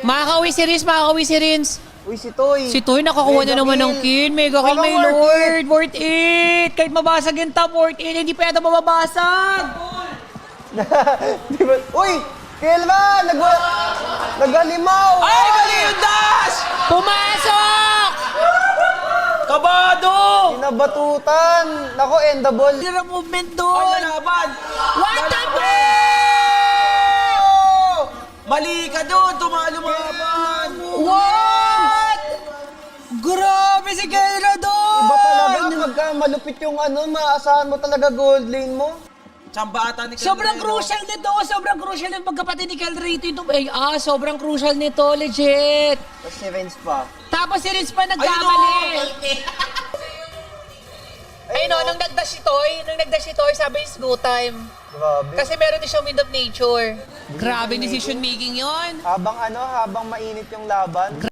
Makakauwi si Rins, makakauwi si Rins. Uy, si Toy. Si Toy nakakuha na Mega naman ng kill. Mega kill, Baka my worth lord. Worth it. Kahit mabasag yung top, worth it. Hindi pa yata mababasag. Di ba? Uy! Kelma! Nagalimaw! Ay, mali yung dash! Pumasok! Kabado! Pinabatutan! Nako, endable. Hindi na movement doon! Ay, nalaban! What the Mali ka doon! Lumaban! What? Grabe si Kelra doon! Iba talaga, pagka malupit yung maasahan mo talaga gold lane mo. Tsamba ata ni Kelra. Sobrang crucial nito. Sobrang crucial yung pagkapatid ni Kel rito. Sobrang crucial nito. Legit. Tapos si Renz pa. Tapos si Rins pa nagkamali. Ay no, nung nagdash si Toy, sabi is go time. Grabe. Kasi meron din siyang wind of nature. Grabe decision making yon. Habang mainit yung laban.